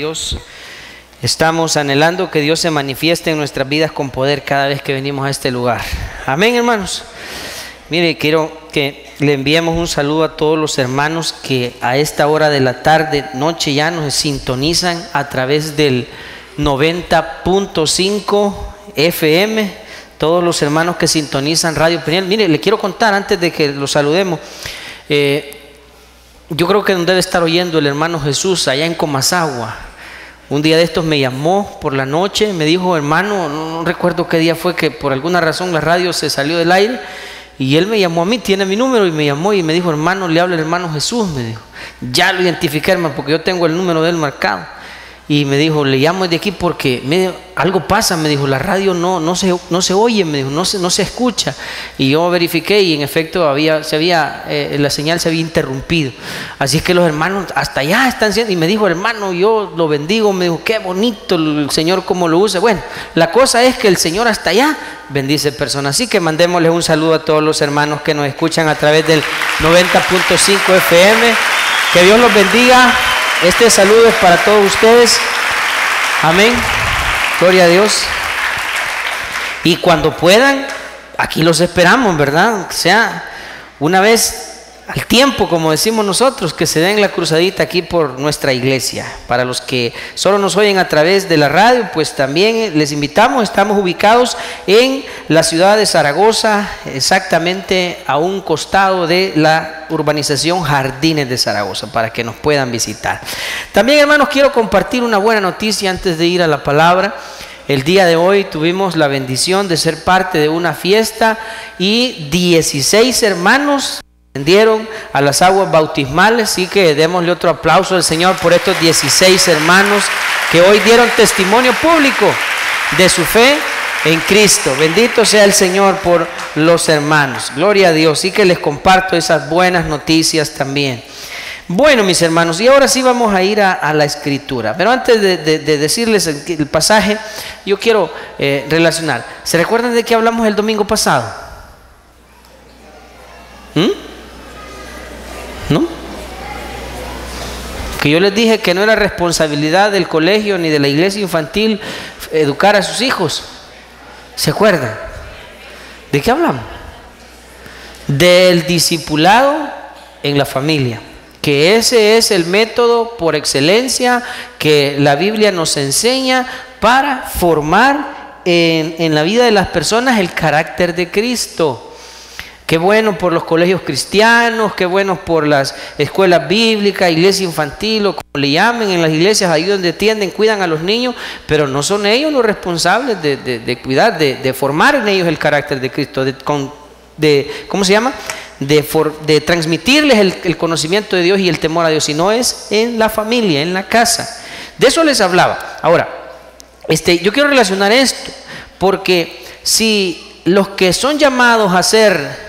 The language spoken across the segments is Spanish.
Dios. Estamos anhelando que Dios se manifieste en nuestras vidas con poder cada vez que venimos a este lugar. Amén, hermanos. Mire, quiero que le enviemos un saludo a todos los hermanos que a esta hora de la tarde, noche ya nos sintonizan a través del 90.5 FM. Todos los hermanos que sintonizan Radio Peniel. Mire, le quiero contar antes de que los saludemos. Yo creo que nos debe estar oyendo el hermano Jesús allá en Comasagua. Un día de estos me llamó por la noche, me dijo, hermano, no recuerdo qué día fue que por alguna razón la radio se salió del aire, y él me llamó a mí, tiene mi número, y me llamó y me dijo, hermano, le habla el hermano Jesús, me dijo. Ya lo identifiqué, hermano, porque yo tengo el número de él marcado. Y me dijo, le llamo de aquí porque algo pasa, me dijo, la radio no se oye, me dijo, no se escucha. Y yo verifiqué y en efecto la señal se había interrumpido. Así es que los hermanos hasta allá están siendo, y me dijo, hermano, yo lo bendigo, me dijo, qué bonito el Señor cómo lo usa. Bueno, la cosa es que el Señor hasta allá bendice personas. Así que mandémosles un saludo a todos los hermanos que nos escuchan a través del 90.5 FM. Que Dios los bendiga. Este saludo es para todos ustedes. Amén. Gloria a Dios. Y cuando puedan, aquí los esperamos, ¿verdad? O sea, una vez al tiempo, como decimos nosotros, que se den la cruzadita aquí por nuestra iglesia. Para los que solo nos oyen a través de la radio, pues también les invitamos. Estamos ubicados en la ciudad de Zaragoza, exactamente a un costado de la urbanización Jardines de Zaragoza, para que nos puedan visitar. También, hermanos, quiero compartir una buena noticia antes de ir a la palabra. El día de hoy tuvimos la bendición de ser parte de una fiesta y 16 hermanos ascendieron a las aguas bautismales. Así que démosle otro aplauso al Señor por estos 16 hermanos que hoy dieron testimonio público de su fe en Cristo. Bendito sea el Señor por los hermanos. Gloria a Dios. Y que les comparto esas buenas noticias también. Bueno, mis hermanos, y ahora sí vamos a ir a la Escritura. Pero antes de decirles el pasaje, yo quiero relacionar. ¿Se recuerdan de qué hablamos el domingo pasado? ¿No? Que yo les dije que no era responsabilidad del colegio ni de la iglesia infantil educar a sus hijos. ¿Se acuerdan? ¿De qué hablamos? Del discipulado en la familia. Que ese es el método por excelencia que la Biblia nos enseña para formar en la vida de las personas el carácter de Cristo. Qué bueno por los colegios cristianos, qué bueno por las escuelas bíblicas, iglesia infantil o como le llamen en las iglesias, ahí donde atienden, cuidan a los niños, pero no son ellos los responsables de cuidar, de formar en ellos el carácter de Cristo, ¿cómo se llama? De transmitirles el conocimiento de Dios y el temor a Dios, sino es en la familia, en la casa. De eso les hablaba. Ahora, yo quiero relacionar esto, porque si los que son llamados a ser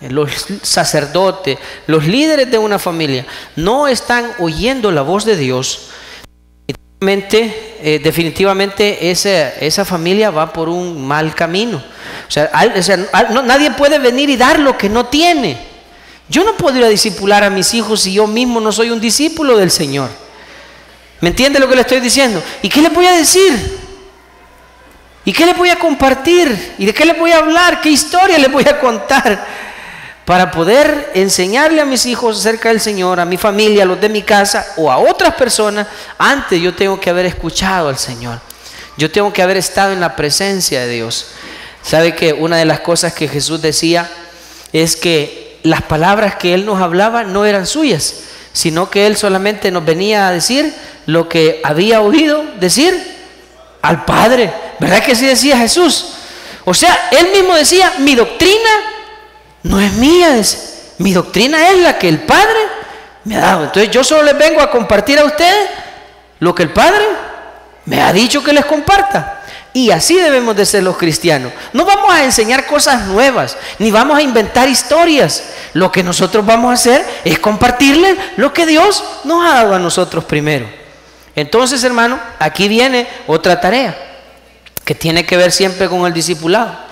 los sacerdotes, los líderes de una familia, no están oyendo la voz de Dios, definitivamente esa familia va por un mal camino. Nadie puede venir y dar lo que no tiene. Yo no puedo ir a discipular a mis hijos si yo mismo no soy un discípulo del Señor. ¿Me entiende lo que le estoy diciendo? ¿Y qué les voy a decir? ¿Y qué les voy a compartir? ¿Y de qué les voy a hablar? ¿Qué historia les voy a contar? Para poder enseñarle a mis hijos acerca del Señor, a mi familia, a los de mi casa o a otras personas, antes yo tengo que haber escuchado al Señor. Yo tengo que haber estado en la presencia de Dios. ¿Sabe que una de las cosas que Jesús decía es que las palabras que Él nos hablaba no eran suyas, sino que Él solamente nos venía a decir lo que había oído decir al Padre? ¿Verdad que así decía Jesús? O sea, Él mismo decía, mi doctrina no es mía, mi doctrina es la que el Padre me ha dado. Entonces yo solo les vengo a compartir a ustedes lo que el Padre me ha dicho que les comparta. Y así debemos de ser los cristianos. No vamos a enseñar cosas nuevas, ni vamos a inventar historias. Lo que nosotros vamos a hacer es compartirles lo que Dios nos ha dado a nosotros primero. Entonces, hermano, aquí viene otra tarea que tiene que ver siempre con el discipulado.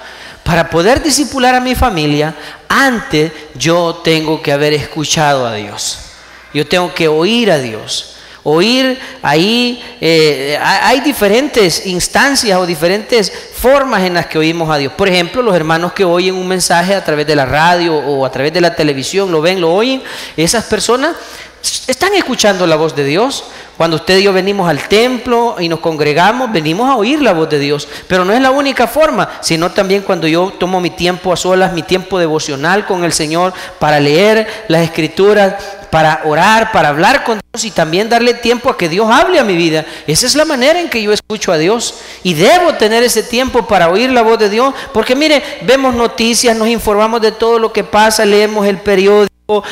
Para poder discipular a mi familia, antes yo tengo que haber escuchado a Dios. Yo tengo que oír a Dios. Oír ahí, hay diferentes instancias o diferentes formas en las que oímos a Dios. Por ejemplo, los hermanos que oyen un mensaje a través de la radio o a través de la televisión, lo ven, lo oyen, esas personas están escuchando la voz de Dios. Cuando usted y yo venimos al templo y nos congregamos, venimos a oír la voz de Dios. Pero no es la única forma, sino también cuando yo tomo mi tiempo a solas, mi tiempo devocional con el Señor, para leer las Escrituras, para orar, para hablar con Dios y también darle tiempo a que Dios hable a mi vida. Esa es la manera en que yo escucho a Dios, y debo tener ese tiempo para oír la voz de Dios, porque mire, vemos noticias, nos informamos de todo lo que pasa, leemos el periódico,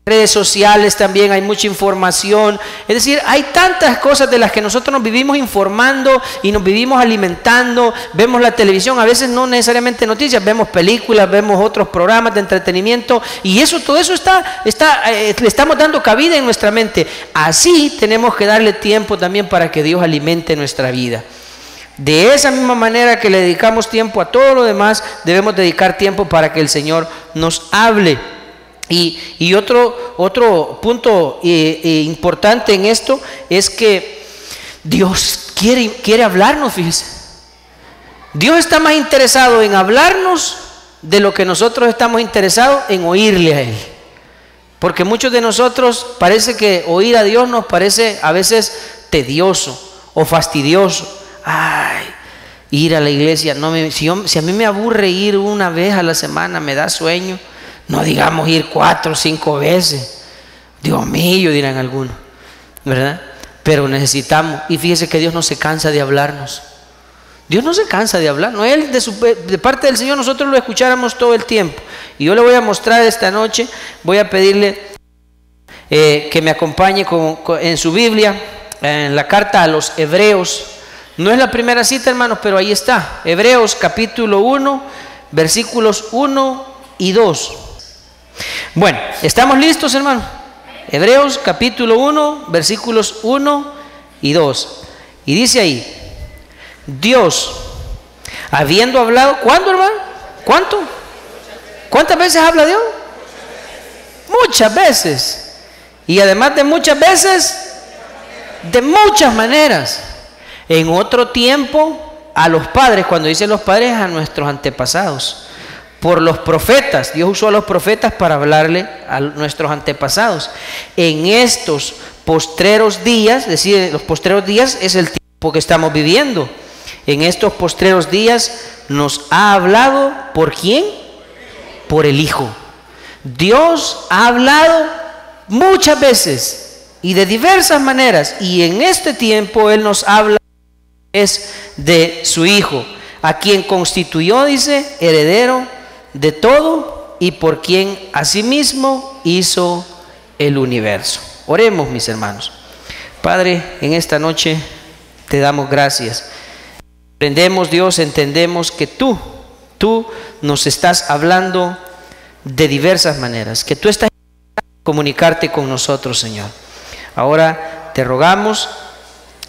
redes sociales también hay mucha información. Es decir, hay tantas cosas de las que nosotros nos vivimos informando y nos vivimos alimentando. Vemos la televisión, a veces no necesariamente noticias, vemos películas, vemos otros programas de entretenimiento, y eso, todo eso le estamos dando cabida en nuestra mente. Así tenemos que darle tiempo también para que Dios alimente nuestra vida. De esa misma manera que le dedicamos tiempo a todo lo demás, debemos dedicar tiempo para que el Señor nos hable. Y otro punto importante en esto es que Dios quiere hablarnos, fíjese. Dios está más interesado en hablarnos de lo que nosotros estamos interesados en oírle a Él. Porque muchos de nosotros parece que oír a Dios nos parece a veces tedioso o fastidioso. Ay, ir a la iglesia, si a mí me aburre ir una vez a la semana, me da sueño. No digamos ir 4 o 5 veces. Dios mío, dirán algunos, ¿verdad? Pero necesitamos, y fíjese que Dios no se cansa de hablarnos. Dios no se cansa de hablarnos. Él, de parte del Señor, nosotros lo escucháramos todo el tiempo. Y yo le voy a mostrar esta noche, voy a pedirle que me acompañe en su Biblia, en la carta a los Hebreos. No es la primera cita, hermanos, pero ahí está. Hebreos capítulo 1, versículos 1 y 2. Bueno, ¿estamos listos, hermano? Hebreos capítulo 1, versículos 1 y 2. Y dice ahí: Dios, habiendo hablado, ¿cuándo, hermano? ¿Cuánto? ¿Cuántas veces habla Dios? Muchas veces. Y además de muchas veces, de muchas maneras. En otro tiempo, a los padres, cuando dice los padres, a nuestros antepasados. Por los profetas, Dios usó a los profetas para hablarle a nuestros antepasados. En estos postreros días, es decir, los postreros días es el tiempo que estamos viviendo. En estos postreros días nos ha hablado, ¿por quién? Por el Hijo. Dios ha hablado muchas veces y de diversas maneras, y en este tiempo Él nos habla es de su Hijo, a quien constituyó, dice, heredero de todo y por quien asimismo hizo el universo. Oremos, mis hermanos. Padre, en esta noche te damos gracias. Aprendemos, Dios, entendemos que tú nos estás hablando de diversas maneras, que tú estás comunicarte con nosotros, Señor. Ahora te rogamos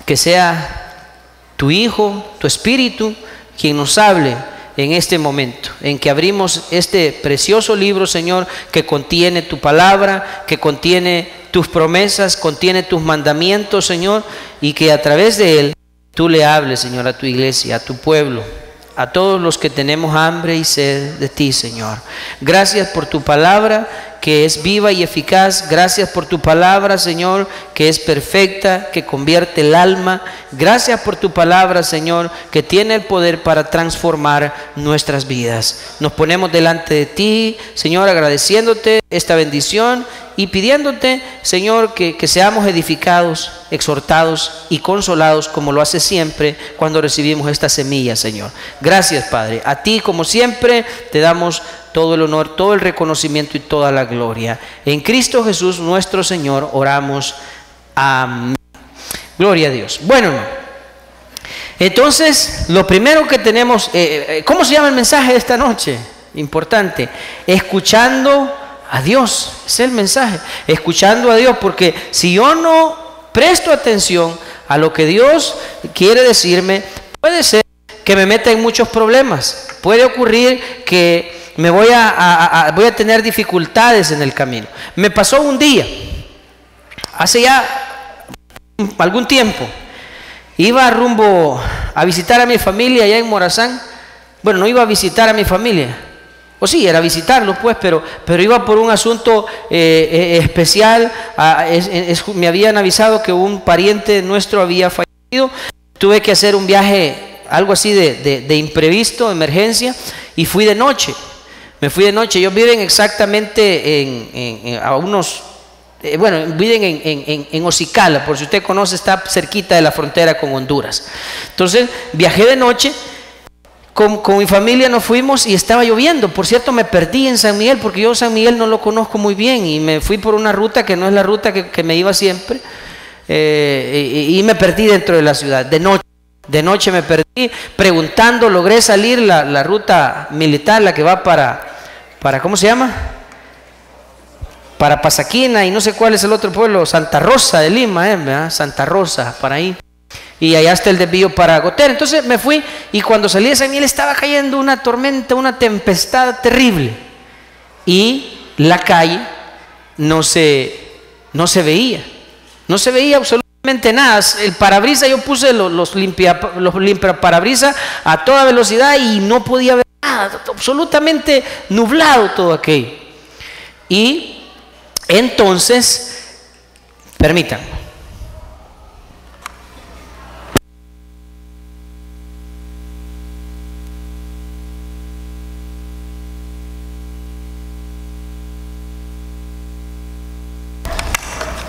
que sea tu Hijo, tu Espíritu, quien nos hable en este momento, en que abrimos este precioso libro, Señor, que contiene tu palabra, que contiene tus promesas, contiene tus mandamientos, Señor, y que a través de él tú le hables, Señor, a tu iglesia, a tu pueblo, a todos los que tenemos hambre y sed de ti, Señor. Gracias por tu palabra, que es viva y eficaz. Gracias por tu palabra, Señor, que es perfecta, que convierte el alma. Gracias por tu palabra, Señor, que tiene el poder para transformar nuestras vidas. Nos ponemos delante de ti, Señor, agradeciéndote esta bendición y pidiéndote, Señor, que seamos edificados, exhortados y consolados, como lo hace siempre cuando recibimos esta semilla, Señor. Gracias, Padre. A ti, como siempre, te damos todo el honor, todo el reconocimiento y toda la gloria. En Cristo Jesús, nuestro Señor, oramos. Amén. Gloria a Dios. Bueno, entonces, lo primero que tenemos, ¿cómo se llama el mensaje de esta noche? Importante. Escuchando a Dios. Es el mensaje. Escuchando a Dios, porque si yo no presto atención a lo que Dios quiere decirme, puede ser que me meta en muchos problemas. Puede ocurrir que voy a tener dificultades en el camino. Me pasó un día, hace ya algún tiempo. Iba rumbo a visitar a mi familia allá en Morazán. Bueno, no iba a visitar a mi familia, o sí, era visitarlos pues, pero iba por un asunto especial. Me habían avisado que un pariente nuestro había fallecido. Tuve que hacer un viaje, algo así de imprevisto, emergencia, y fui de noche. Me fui de noche. Ellos viven exactamente a unos... bueno, viven en Ocicala, por si usted conoce, está cerquita de la frontera con Honduras. Entonces viajé de noche, con mi familia nos fuimos y estaba lloviendo. Por cierto, me perdí en San Miguel, porque yo San Miguel no lo conozco muy bien, y me fui por una ruta que no es la ruta que me iba siempre, y me perdí dentro de la ciudad, de noche me perdí, preguntando, logré salir la ruta militar, la que va para ¿cómo se llama? Para Pasaquina y no sé cuál es el otro pueblo, Santa Rosa de Lima, ¿verdad? Santa Rosa, para ahí. Y allá está el desvío para Gotera. Entonces me fui, y cuando salí de San Miguel estaba cayendo una tormenta, una tempestad terrible. Y la calle no se veía. No se veía absolutamente nada. El parabrisas, yo puse los limpiaparabrisas a toda velocidad y no podía ver nada. Absolutamente nublado todo aquello. Y entonces, permítanme.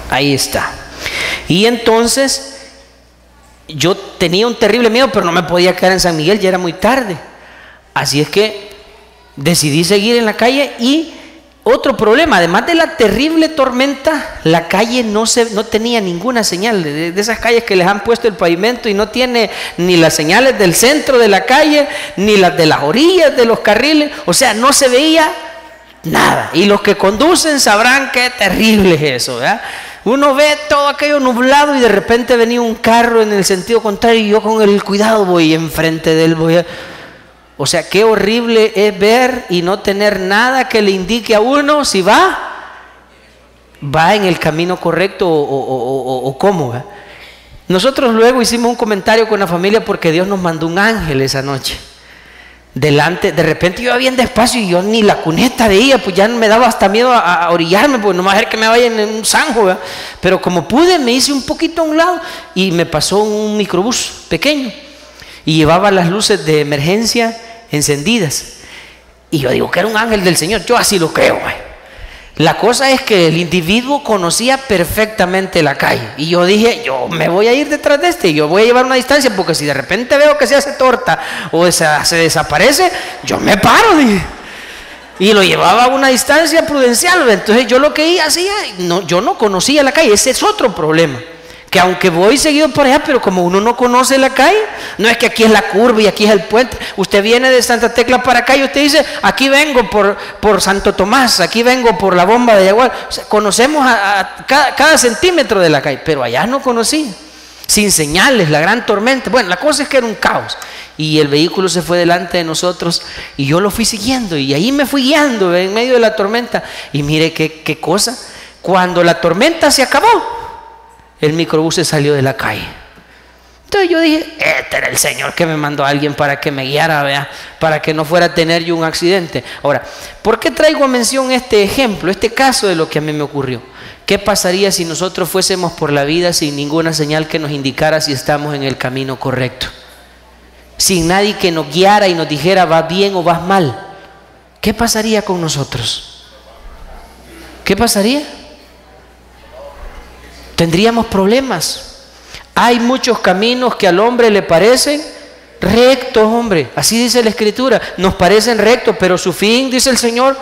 Ahí está. Y entonces yo tenía un terrible miedo, pero no me podía quedar en San Miguel, ya era muy tarde. Así es que decidí seguir en la calle. Y otro problema, además de la terrible tormenta, la calle no tenía ninguna señal de esas calles que les han puesto el pavimento y no tiene ni las señales del centro de la calle, ni las de las orillas de los carriles. O sea, no se veía nada. Y los que conducen sabrán qué terrible es eso, ¿verdad? Uno ve todo aquello nublado y de repente venía un carro en el sentido contrario y yo con el cuidado voy enfrente de él. O sea, qué horrible es ver y no tener nada que le indique a uno si va en el camino correcto o cómo, ¿eh? Nosotros luego hicimos un comentario con la familia porque Dios nos mandó un ángel esa noche. Delante, de repente yo iba bien despacio y yo ni la cuneta veía, pues ya me daba hasta miedo a orillarme, porque no me va a hacer que me vaya en un zanjo, ¿verdad? Pero como pude, me hice un poquito a un lado y me pasó un microbús pequeño y llevaba las luces de emergencia encendidas. Y yo digo que era un ángel del Señor, yo así lo creo, güey. La cosa es que el individuo conocía perfectamente la calle y yo dije, yo me voy a ir detrás de este, yo voy a llevar una distancia, porque si de repente veo que se hace torta o se desaparece, yo me paro, dije. Y lo llevaba a una distancia prudencial. Entonces yo lo que hacía, yo no conocía la calle. Ese es otro problema, que aunque voy seguido por allá, pero como uno no conoce la calle, no es que aquí es la curva y aquí es el puente. Usted viene de Santa Tecla para acá y usted dice, aquí vengo por Santo Tomás, aquí vengo por la bomba de Yaguar. O sea, conocemos cada centímetro de la calle, pero allá no conocía, sin señales, la gran tormenta. Bueno, la cosa es que era un caos y el vehículo se fue delante de nosotros y yo lo fui siguiendo y ahí me fui guiando en medio de la tormenta. Y mire qué cosa, cuando la tormenta se acabó, el microbús se salió de la calle. Entonces yo dije, este era el Señor que me mandó a alguien para que me guiara, ¿verdad? Para que no fuera a tener yo un accidente. Ahora, ¿por qué traigo a mención este ejemplo, este caso de lo que a mí me ocurrió? ¿Qué pasaría si nosotros fuésemos por la vida sin ninguna señal que nos indicara si estamos en el camino correcto? Sin nadie que nos guiara y nos dijera, ¿vas bien o vas mal? ¿Qué pasaría con nosotros? ¿Qué pasaría? Tendríamos problemas. Hay muchos caminos que al hombre le parecen rectos, hombre. Así dice la Escritura. Nos parecen rectos, pero su fin, dice el Señor,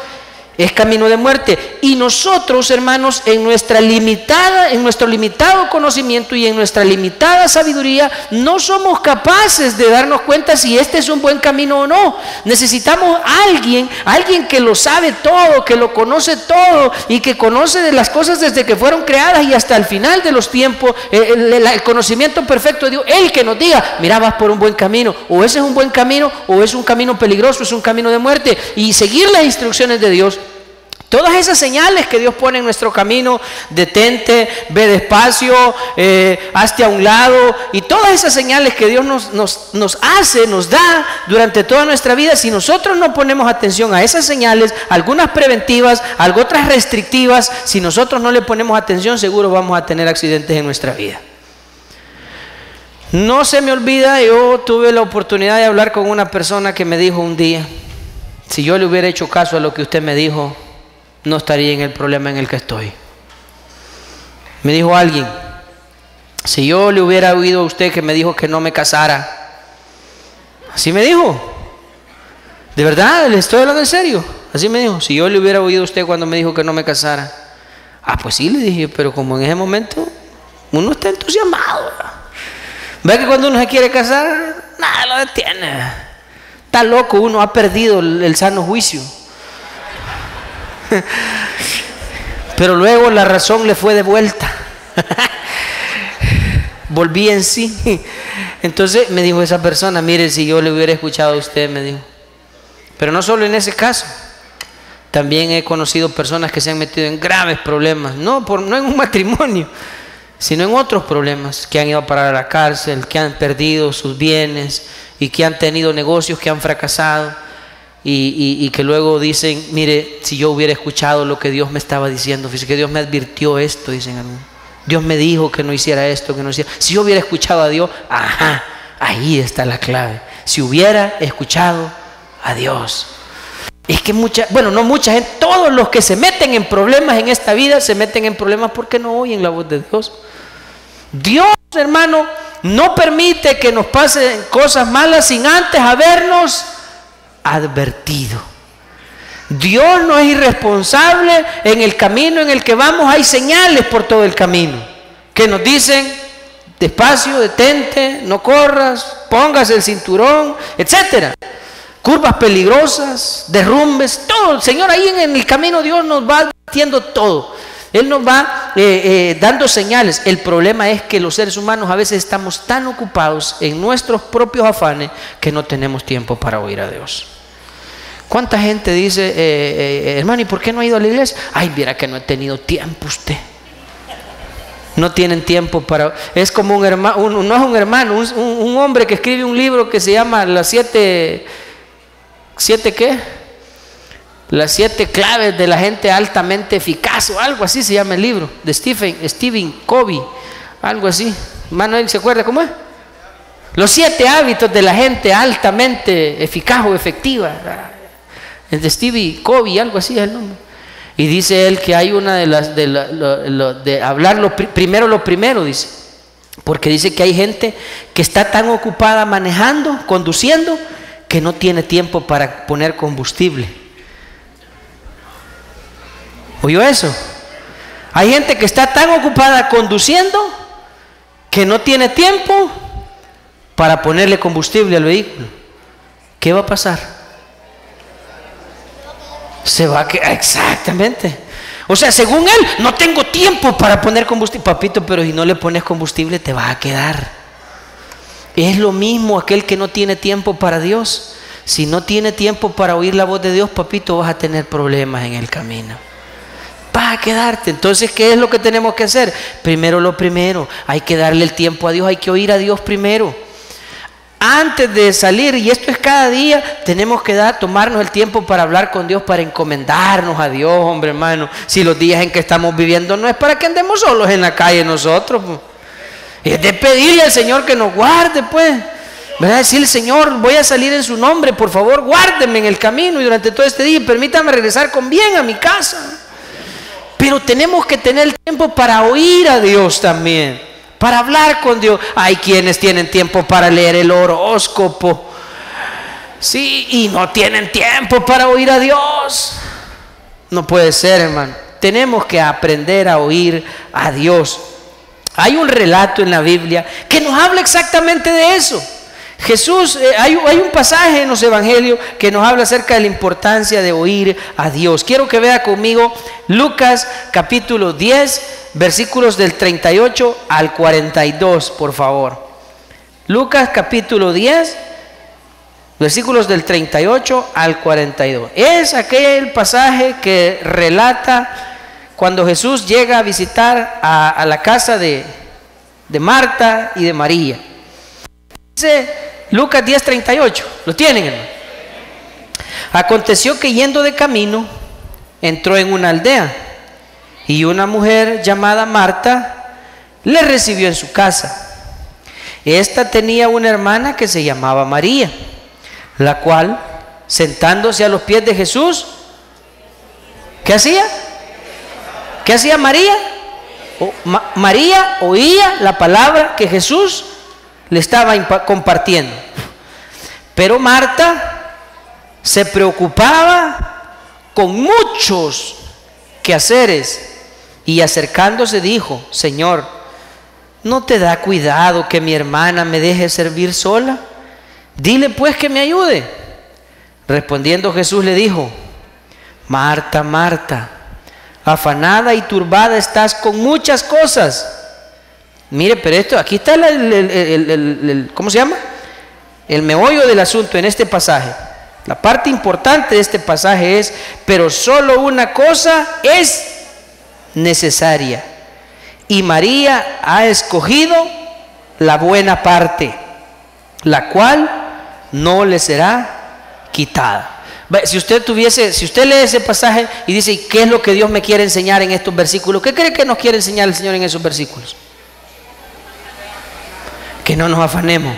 es camino de muerte. Y nosotros, hermanos, en nuestro limitado conocimiento y en nuestra limitada sabiduría, no somos capaces de darnos cuenta si este es un buen camino o no. Necesitamos alguien que lo sabe todo, que lo conoce todo y que conoce de las cosas desde que fueron creadas y hasta el final de los tiempos, el conocimiento perfecto de Dios, el que nos diga, mira, vas por un buen camino, o ese es un buen camino, o es un camino peligroso, es un camino de muerte, y seguir las instrucciones de Dios. Todas esas señales que Dios pone en nuestro camino, detente, ve despacio, hazte a un lado, y todas esas señales que Dios nos hace, nos da durante toda nuestra vida, si nosotros no ponemos atención a esas señales, algunas preventivas, otras restrictivas, si nosotros no le ponemos atención, seguro vamos a tener accidentes en nuestra vida. No se me olvida, yo tuve la oportunidad de hablar con una persona que me dijo un día, si yo le hubiera hecho caso a lo que usted me dijo, no estaría en el problema en el que estoy. Me dijo alguien, si yo le hubiera oído a usted que me dijo que no me casara, así me dijo, de verdad, le estoy hablando en serio, así me dijo, si yo le hubiera oído a usted cuando me dijo que no me casara, pues sí, le dije, pero como en ese momento uno está entusiasmado, ¿verdad? Ve que cuando uno se quiere casar, nada lo detiene, está loco, uno ha perdido el sano juicio. Pero luego la razón le fue de vuelta. Volví en sí. Entonces me dijo esa persona, mire, si yo le hubiera escuchado a usted, me dijo. Pero no solo en ese caso, también he conocido personas que se han metido en graves problemas, no en un matrimonio, sino en otros problemas, que han ido a parar a la cárcel, que han perdido sus bienes y que han tenido negocios que han fracasado. Y que luego dicen, mire, si yo hubiera escuchado lo que Dios me estaba diciendo, fíjese que Dios me advirtió esto, dicen algunos. Dios me dijo que no hiciera esto, que no hiciera. Si yo hubiera escuchado a Dios, ahí está la clave. Si hubiera escuchado a Dios. Es que no mucha gente, todos los que se meten en problemas en esta vida, se meten en problemas porque no oyen la voz de Dios. Dios, hermano, no permite que nos pasen cosas malas sin antes habernos advertido. Dios no es irresponsable. En el camino en el que vamos hay señales por todo el camino que nos dicen despacio, detente, no corras, póngase el cinturón, etcétera, curvas peligrosas, derrumbes, todo. Señor, ahí en el camino Dios nos va advirtiendo todo. Él nos va dando señales. El problema es que los seres humanos a veces estamos tan ocupados en nuestros propios afanes que no tenemos tiempo para oír a Dios. ¿Cuánta gente dice, hermano, ¿y por qué no ha ido a la iglesia? Viera que no he tenido tiempo usted. No tienen tiempo para... Es como un hermano, no es un hermano, un hombre que escribe un libro que se llama Las siete ¿qué? Las 7 claves de la gente altamente eficaz, o algo así se llama el libro, de Stephen Covey, algo así. Manuel, ¿se acuerda cómo es? Los 7 hábitos de la gente altamente eficaz o efectiva. Es de Stephen Covey, algo así es el nombre. Y dice él que hay una de hablar primero lo primero, dice. Porque dice que hay gente que está tan ocupada manejando, conduciendo, que no tiene tiempo para poner combustible. ¿Oyó eso? Hay gente que está tan ocupada conduciendo que no tiene tiempo para ponerle combustible al vehículo. ¿Qué va a pasar? Se va a quedar, exactamente. O sea, según él, no tengo tiempo para poner combustible. Papito, pero si no le pones combustible te va a quedar. Es lo mismo aquel que no tiene tiempo para Dios. Si no tiene tiempo para oír la voz de Dios, papito, vas a tener problemas en el camino. Vas a quedarte. Entonces, ¿qué es lo que tenemos que hacer? Primero lo primero, hay que darle el tiempo a Dios, hay que oír a Dios primero. Antes de salir, y esto es cada día, tenemos que tomarnos el tiempo para hablar con Dios, para encomendarnos a Dios, hombre, hermano. Si los días en que estamos viviendo no es para que andemos solos en la calle nosotros, pues. Es de pedirle al Señor que nos guarde, pues. ¿Verdad? Decirle, Señor, voy a salir en su nombre, por favor, guárdeme en el camino y durante todo este día y permítame regresar con bien a mi casa. Pero tenemos que tener el tiempo para oír a Dios también, para hablar con Dios. Hay quienes tienen tiempo para leer el horóscopo, sí, y no tienen tiempo para oír a Dios. No puede ser, hermano. Tenemos que aprender a oír a Dios. Hay un relato en la Biblia que nos habla exactamente de eso. Jesús, hay un pasaje en los evangelios que nos habla acerca de la importancia de oír a Dios. Quiero que vea conmigo Lucas capítulo 10, versículos del 38 al 42, por favor. Lucas capítulo 10, versículos del 38 al 42. Es aquel pasaje que relata cuando Jesús llega a visitar a la casa de Marta y de María. Dice Lucas 10:38, ¿lo tienen, hermano? Aconteció que yendo de camino, entró en una aldea, y una mujer llamada Marta le recibió en su casa. Esta tenía una hermana que se llamaba María, la cual, sentándose a los pies de Jesús, ¿qué hacía? ¿Qué hacía María? María oía la palabra que Jesús le estaba compartiendo. Pero Marta se preocupaba con muchos quehaceres, y acercándose dijo: Señor, ¿no te da cuidado que mi hermana me deje servir sola? Dile pues que me ayude. Respondiendo Jesús le dijo: Marta, Marta, afanada y turbada estás con muchas cosas. Mire, pero esto, aquí está ¿cómo se llama? El meollo del asunto en este pasaje. La parte importante de este pasaje es: pero solo una cosa es necesaria, y María ha escogido la buena parte, la cual no le será quitada. Si usted lee ese pasaje y dice: ¿qué es lo que Dios me quiere enseñar en estos versículos? ¿Qué cree que nos quiere enseñar el Señor en esos versículos? Que no nos afanemos.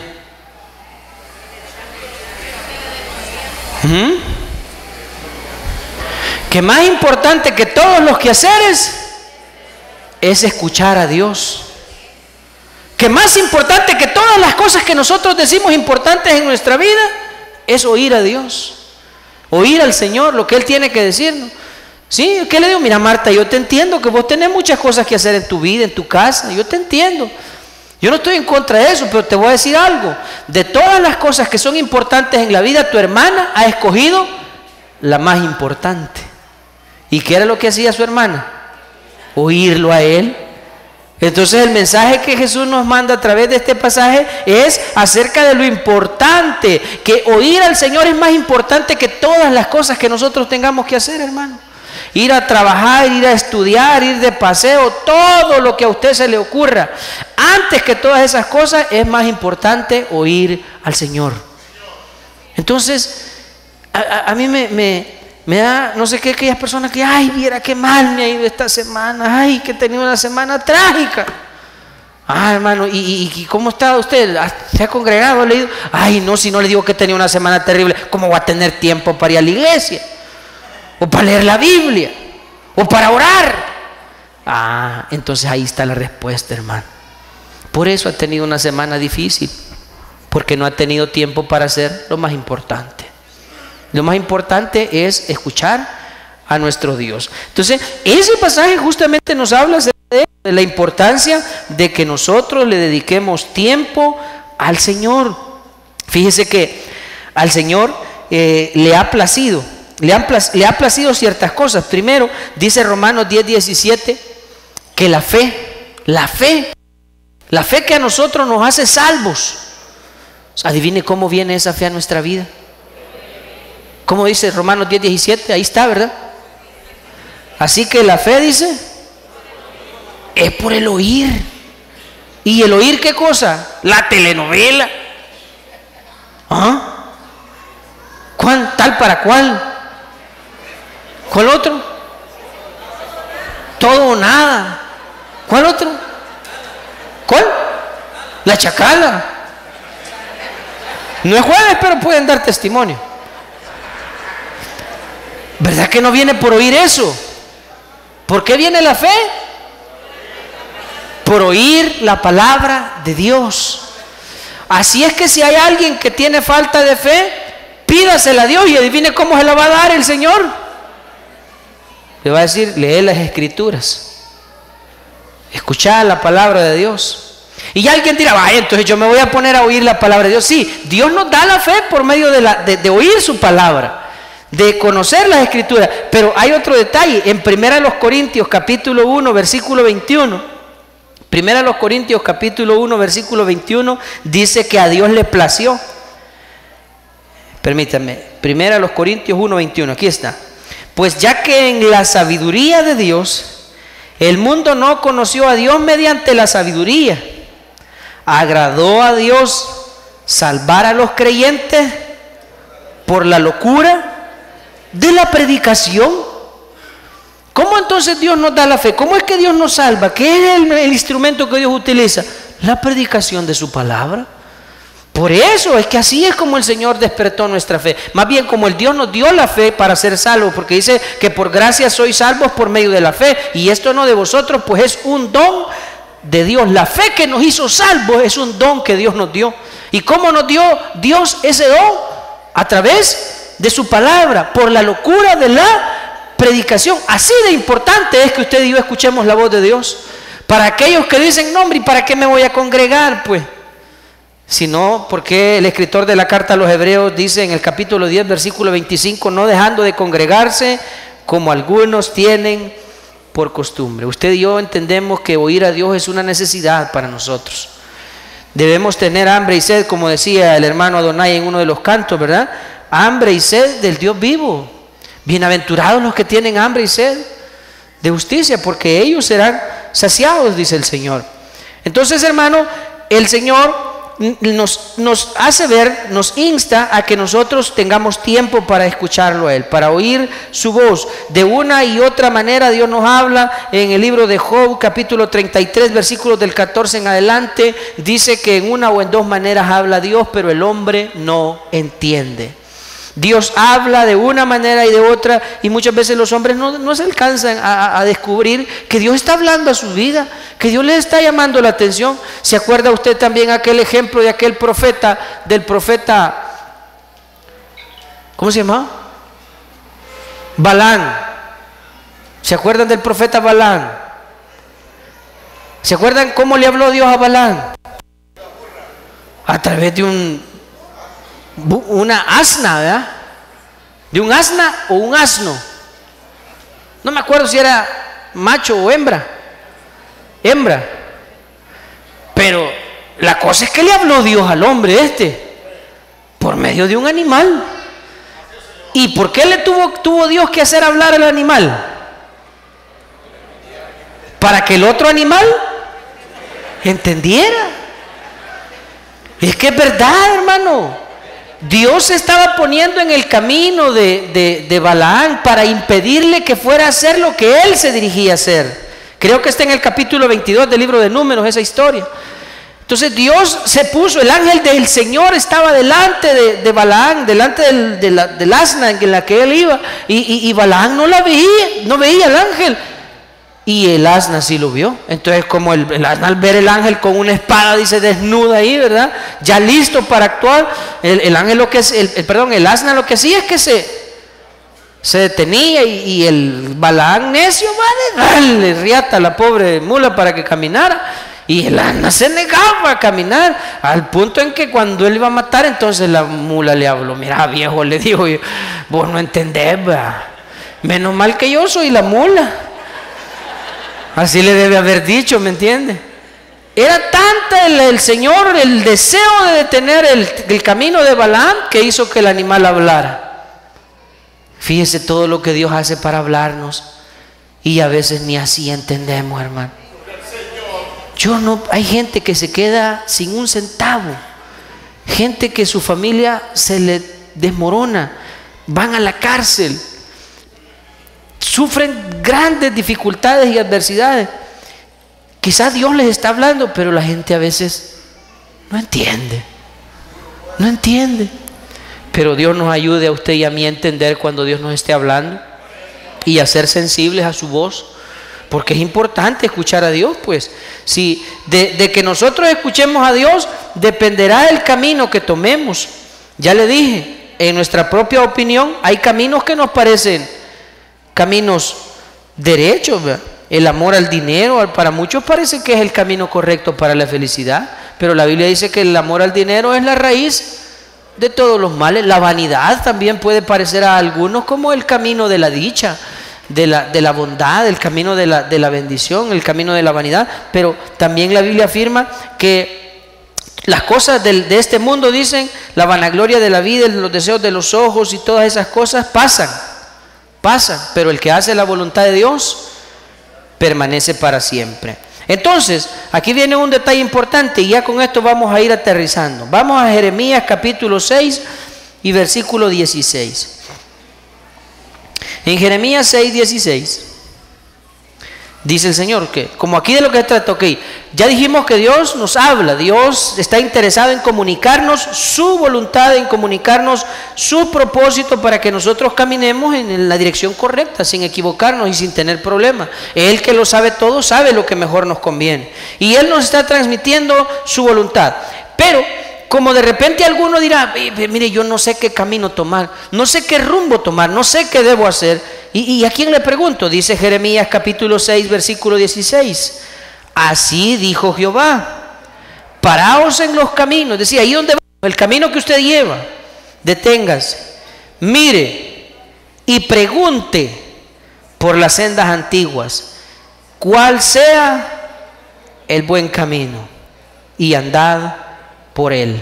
Que más importante que todos los quehaceres es escuchar a Dios. Que más importante que todas las cosas que nosotros decimos importantes en nuestra vida es oír a Dios, oír al Señor, lo que Él tiene que decirnos. ¿Sí? ¿Qué le digo? Mira, Marta, yo te entiendo que vos tenés muchas cosas que hacer en tu vida, en tu casa. Yo te entiendo. Yo no estoy en contra de eso, pero te voy a decir algo. De todas las cosas que son importantes en la vida, tu hermana ha escogido la más importante. ¿Y qué era lo que hacía su hermana? Oírlo a Él. Entonces el mensaje que Jesús nos manda a través de este pasaje es acerca de lo importante, que oír al Señor es más importante que todas las cosas que nosotros tengamos que hacer, hermano. Ir a trabajar, ir a estudiar, ir de paseo, todo lo que a usted se le ocurra. Antes que todas esas cosas es más importante oír al Señor. Entonces, a mí me da, no sé qué, aquellas personas que, ay, viera qué mal me ha ido esta semana, ay, que he tenido una semana trágica. Ah, hermano, ¿y cómo está usted? ¿Se ha congregado? ¿Ha leído? Ay, no, si no le digo que tenía una semana terrible, ¿cómo va a tener tiempo para ir a la iglesia? O para leer la Biblia, o para orar. Ah, entonces ahí está la respuesta, hermano. Por eso ha tenido una semana difícil, porque no ha tenido tiempo para hacer lo más importante. Lo más importante es escuchar a nuestro Dios. Entonces, ese pasaje justamente nos habla de la importancia de que nosotros le dediquemos tiempo al Señor. Fíjese que al Señor le ha placido ciertas cosas. Primero, dice Romanos 10:17, que la fe que a nosotros nos hace salvos. Adivine cómo viene esa fe a nuestra vida. ¿Cómo dice Romanos 10:17? Ahí está, ¿verdad? Así que la fe, dice, es por el oír. ¿Y el oír qué cosa? La telenovela. ¿Ah? ¿Tal para cuál? ¿Cuál otro? Todo o nada. ¿Cuál otro? ¿Cuál? La chacala. No es jueves, pero pueden dar testimonio. ¿Verdad que no viene por oír eso? ¿Por qué viene la fe? Por oír la palabra de Dios. Así es que si hay alguien que tiene falta de fe, pídasela a Dios y adivine cómo se la va a dar el Señor. Le va a decir: lee las Escrituras, escuchar la palabra de Dios. Y ya alguien dirá: vaya, entonces yo me voy a poner a oír la palabra de Dios. Sí, Dios nos da la fe por medio de oír su palabra, de conocer las Escrituras. Pero hay otro detalle. En 1 Corintios capítulo 1 versículo 21, 1 Corintios capítulo 1 versículo 21 dice que a Dios le plació. Permítanme, primera a los Corintios 1:21, aquí está. Pues ya que en la sabiduría de Dios, el mundo no conoció a Dios mediante la sabiduría, agradó a Dios salvar a los creyentes por la locura de la predicación. ¿Cómo entonces Dios nos da la fe? ¿Cómo es que Dios nos salva? ¿Qué es el instrumento que Dios utiliza? La predicación de su palabra. Por eso es que así es como el Señor despertó nuestra fe. Más bien como el Dios nos dio la fe para ser salvos, porque dice que por gracia sois salvos por medio de la fe, y esto no de vosotros, pues es un don de Dios. La fe que nos hizo salvos es un don que Dios nos dio. ¿Y cómo nos dio Dios ese don? A través de su palabra, por la locura de la predicación. Así de importante es que usted y yo escuchemos la voz de Dios. Para aquellos que dicen, no hombre, ¿y para qué me voy a congregar? Pues sino porque el escritor de la carta a los Hebreos dice en el capítulo 10 versículo 25, no dejando de congregarse como algunos tienen por costumbre. Usted y yo entendemos que oír a Dios es una necesidad para nosotros. Debemos tener hambre y sed, como decía el hermano Adonai en uno de los cantos, ¿verdad? Hambre y sed del Dios vivo. Bienaventurados los que tienen hambre y sed de justicia, porque ellos serán saciados, dice el Señor. Entonces, hermano, el Señor nos hace ver, nos insta a que nosotros tengamos tiempo para escucharlo a Él, para oír su voz. De una y otra manera Dios nos habla. En el libro de Job, capítulo 33, versículos del 14 en adelante, dice que en una o en dos maneras habla Dios, pero el hombre no entiende. Dios habla de una manera y de otra, y muchas veces los hombres no se alcanzan a descubrir que Dios está hablando a su vida, que Dios les está llamando la atención. ¿Se acuerda usted también aquel ejemplo de aquel profeta, del profeta, ¿cómo se llama? Balán. ¿Se acuerdan del profeta Balán? ¿Se acuerdan cómo le habló Dios a Balán? A través de una asna, ¿verdad? De un asna o un asno. No me acuerdo si era macho o hembra. Hembra. Pero la cosa es que le habló Dios al hombre por medio de un animal. ¿Y por qué le tuvo Dios que hacer hablar al animal? Para que el otro animal entendiera. Es que es verdad, hermano. Dios se estaba poniendo en el camino de Balaán para impedirle que fuera a hacer lo que él se dirigía a hacer. Creo que está en el capítulo 22 del libro de Números esa historia. Entonces Dios se puso, el ángel del Señor estaba delante de Balaán, delante del asna en la que él iba, y Balaán no veía al ángel. Y el asna sí lo vio. Entonces, como el asna al ver el ángel con una espada, dice, desnuda ahí, ¿verdad? Ya listo para actuar. El ángel el asna lo que hacía es que se detenía, y el Balaán necio va a darle riata a la pobre mula para que caminara. Y el asna se negaba a caminar, al punto en que cuando él iba a matar, entonces la mula le habló. Mira, viejo, le dijo, vos no entendés, ¿verdad? Menos mal que yo soy la mula. Así le debe haber dicho, ¿me entiende? Era tanta el Señor, el deseo de detener el camino de Balaam, que hizo que el animal hablara. Fíjese todo lo que Dios hace para hablarnos, y a veces ni así entendemos, hermano. Hay gente que se queda sin un centavo, gente que su familia se le desmorona, van a la cárcel, sufren grandes dificultades y adversidades. Quizás Dios les está hablando, pero la gente a veces no entiende. Pero Dios nos ayude a usted y a mí a entender cuando Dios nos esté hablando y a ser sensibles a su voz, porque es importante escuchar a Dios. Pues si de que nosotros escuchemos a Dios dependerá el camino que tomemos. Ya le dije, en nuestra propia opinión hay caminos que nos parecen caminos derechos, ¿verdad? El amor al dinero para muchos parece que es el camino correcto para la felicidad, pero la Biblia dice que el amor al dinero es la raíz de todos los males. La vanidad también puede parecer a algunos como el camino de la dicha, de la bondad, el camino de la bendición, el camino de la vanidad. Pero también la Biblia afirma que Las cosas de este mundo, dicen, la vanagloria de la vida, los deseos de los ojos y todas esas cosas pasan, pero el que hace la voluntad de Dios permanece para siempre. Entonces, aquí viene un detalle importante y ya con esto vamos a ir aterrizando. Vamos a Jeremías capítulo 6 y versículo 16. En Jeremías 6, 16, dice el Señor que, como aquí de lo que se trata, ok, ya dijimos que Dios nos habla, Dios está interesado en comunicarnos su voluntad, en comunicarnos su propósito para que nosotros caminemos en la dirección correcta, sin equivocarnos y sin tener problemas. Él, que lo sabe todo, sabe lo que mejor nos conviene. Y Él nos está transmitiendo su voluntad. Pero, como de repente alguno dirá, mire, yo no sé qué camino tomar, no sé qué rumbo tomar, no sé qué debo hacer. ¿Y a quién le pregunto? Dice Jeremías capítulo 6, versículo 16. Así dijo Jehová: paraos en los caminos. Decía, ahí donde va, el camino que usted lleva, deténgase, mire y pregunte por las sendas antiguas, cuál sea el buen camino, y andad por él.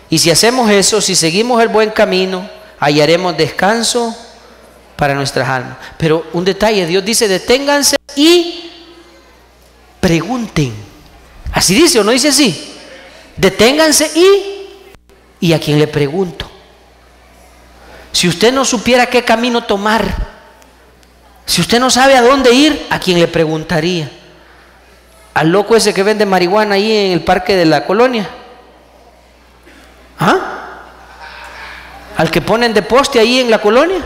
Y si hacemos eso, si seguimos el buen camino, hallaremos descanso para nuestras almas. Pero un detalle, Dios dice, deténganse y pregunten. Así dice, ¿o no dice así? Deténganse y ¿a quién le pregunto? Si usted no supiera qué camino tomar, si usted no sabe a dónde ir, ¿a quién le preguntaría? ¿Al loco ese que vende marihuana ahí en el parque de la colonia? ¿Ah? ¿Al que ponen de poste ahí en la colonia?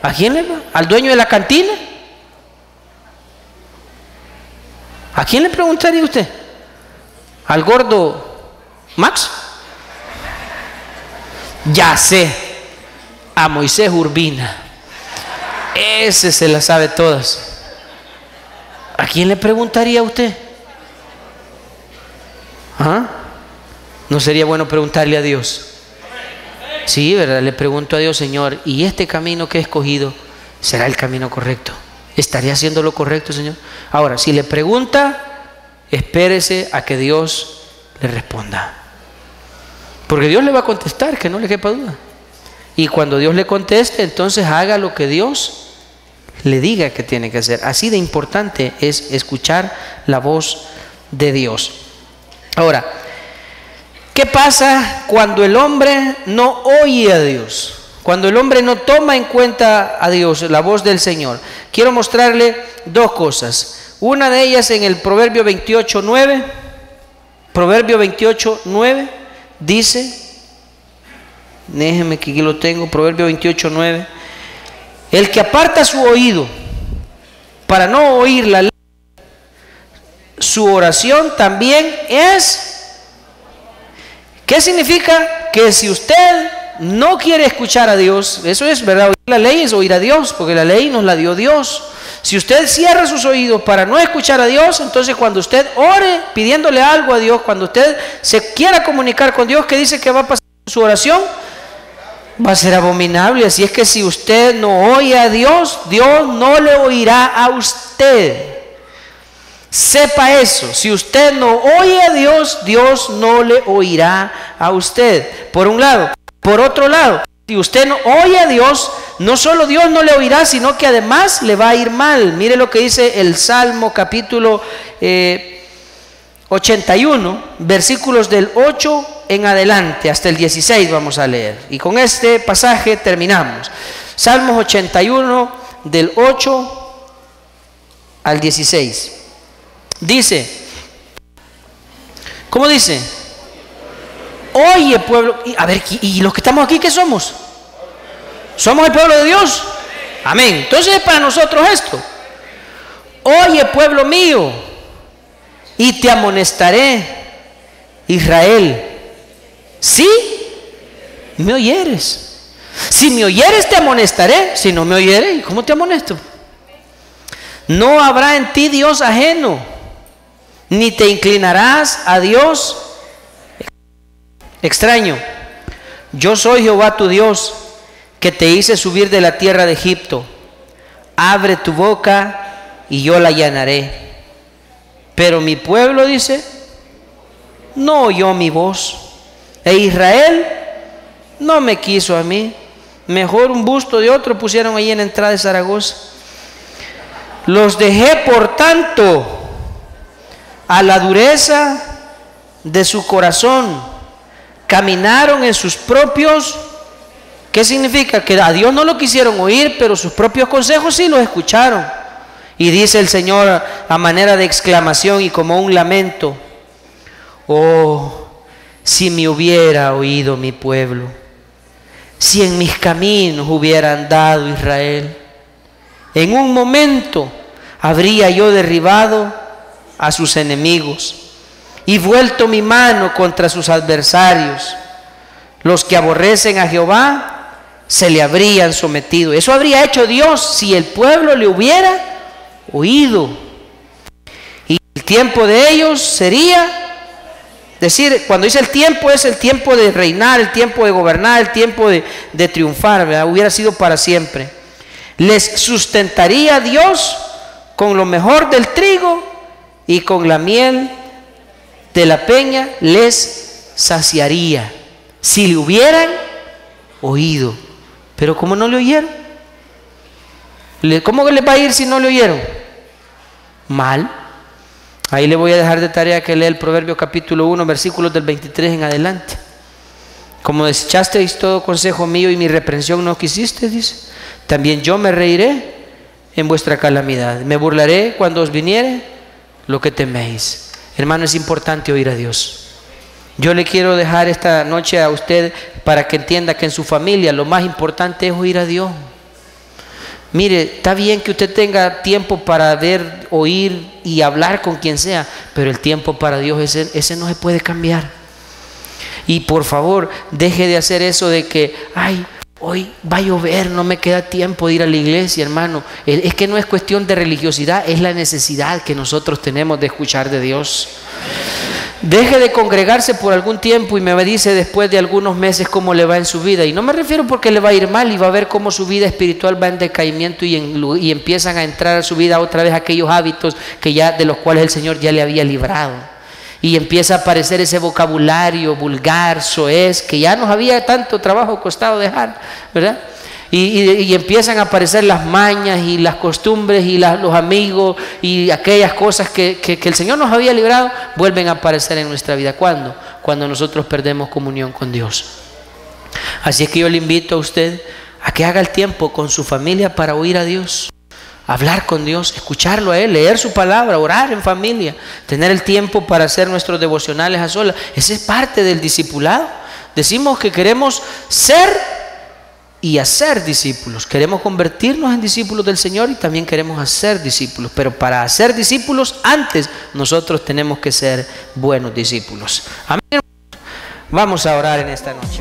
¿A quién le va? ¿Al dueño de la cantina? ¿A quién le preguntaría usted? ¿Al gordo Max? Ya sé, a Moisés Urbina. Ese se la sabe todas. ¿A quién le preguntaría usted? ¿Ah? ¿No sería bueno preguntarle a Dios? Sí, ¿verdad? Le pregunto a Dios, Señor, ¿y este camino que he escogido será el camino correcto? ¿Estaré haciendo lo correcto, Señor? Ahora, si le pregunta, espérese a que Dios le responda. Porque Dios le va a contestar, que no le quepa duda. Y cuando Dios le conteste, entonces haga lo que Dios le diga que tiene que hacer. Así de importante es escuchar la voz de Dios. Ahora, ¿qué pasa cuando el hombre no oye a Dios? Cuando el hombre no toma en cuenta a Dios, la voz del Señor. Quiero mostrarle dos cosas. Una de ellas en el Proverbio 28:9. Proverbio 28:9 dice, déjeme que aquí lo tengo, Proverbio 28:9. El que aparta su oído para no oír la ley, su oración también es... ¿Qué significa? Que si usted no quiere escuchar a Dios, eso es verdad, oír la ley es oír a Dios, porque la ley nos la dio Dios. Si usted cierra sus oídos para no escuchar a Dios, entonces cuando usted ore pidiéndole algo a Dios, cuando usted se quiera comunicar con Dios, ¿qué dice que va a pasar en su oración? Va a ser abominable. Así es que si usted no oye a Dios, Dios no le oirá a usted. Sepa eso, si usted no oye a Dios, Dios no le oirá a usted, por un lado. Por otro lado, si usted no oye a Dios, no solo Dios no le oirá, sino que además le va a ir mal. Mire lo que dice el Salmo capítulo 81, versículos del 8 en adelante, hasta el 16 vamos a leer. Y con este pasaje terminamos. Salmos 81, del 8 al 16. Dice, ¿cómo dice? Oye, pueblo, a ver, ¿y los que estamos aquí qué somos? ¿Somos el pueblo de Dios? Amén. Entonces es para nosotros esto. Oye, pueblo mío, y te amonestaré, Israel, si me oyeres. Si me oyeres te amonestaré, si no me oyeres, ¿cómo te amonesto? No habrá en ti Dios ajeno, ni te inclinarás a Dios extraño. Yo soy Jehová tu Dios, que te hice subir de la tierra de Egipto. Abre tu boca y yo la llenaré. Pero mi pueblo, dice, no oyó mi voz, e Israel no me quiso a mí. Mejor un busto de otro pusieron ahí en la entrada de Zaragoza. Los dejé, por tanto, a la dureza de su corazón. Caminaron en sus propios... ¿Qué significa? Que a Dios no lo quisieron oír, pero sus propios consejos sí los escucharon. Y dice el Señor a manera de exclamación y como un lamento: oh, si me hubiera oído mi pueblo, si en mis caminos hubiera andado Israel, en un momento habría yo derribado a sus enemigos y vuelto mi mano contra sus adversarios. Los que aborrecen a Jehová se le habrían sometido. Eso habría hecho Dios si el pueblo le hubiera oído. Y el tiempo de ellos sería, decir, cuando dice el tiempo, es el tiempo de reinar, el tiempo de gobernar, el tiempo de triunfar, ¿verdad? Hubiera sido para siempre. Les sustentaría Dios con lo mejor del trigo, y con la miel de la peña les saciaría, si le hubieran oído. Pero ¿cómo no le oyeron? ¿Cómo les va a ir si no le oyeron? Mal. Ahí le voy a dejar de tarea que lea el Proverbio capítulo 1, versículos del 23 en adelante. Como desechasteis todo consejo mío y mi reprensión no quisiste, dice, también yo me reiré en vuestra calamidad. Me burlaré cuando os viniere lo que teméis. Hermano, es importante oír a Dios. Yo le quiero dejar esta noche a usted para que entienda que en su familia lo más importante es oír a Dios. Mire, está bien que usted tenga tiempo para ver, oír y hablar con quien sea, pero el tiempo para Dios, ese no se puede cambiar. Y por favor, deje de hacer eso de que, ay, hoy va a llover, no me queda tiempo de ir a la iglesia, hermano. Es que no es cuestión de religiosidad, es la necesidad que nosotros tenemos de escuchar de Dios. Deje de congregarse por algún tiempo y me dice después de algunos meses cómo le va en su vida. Y no me refiero porque le va a ir mal, y va a ver cómo su vida espiritual va en decaimiento y empiezan a entrar a su vida otra vez aquellos hábitos que ya, de los cuales el Señor ya le había librado. Y empieza a aparecer ese vocabulario vulgar, soez, que ya nos había tanto trabajo costado dejar, ¿verdad? Y empiezan a aparecer las mañas y las costumbres y los amigos y aquellas cosas que el Señor nos había librado, vuelven a aparecer en nuestra vida. ¿Cuándo? Cuando nosotros perdemos comunión con Dios. Así es que yo le invito a usted a que haga el tiempo con su familia para oír a Dios, hablar con Dios, escucharlo a Él, leer su palabra, orar en familia, tener el tiempo para hacer nuestros devocionales a solas. Esa es parte del discipulado. Decimos que queremos ser y hacer discípulos. Queremos convertirnos en discípulos del Señor y también queremos hacer discípulos. Pero para hacer discípulos, antes nosotros tenemos que ser buenos discípulos. Amén. Vamos a orar en esta noche.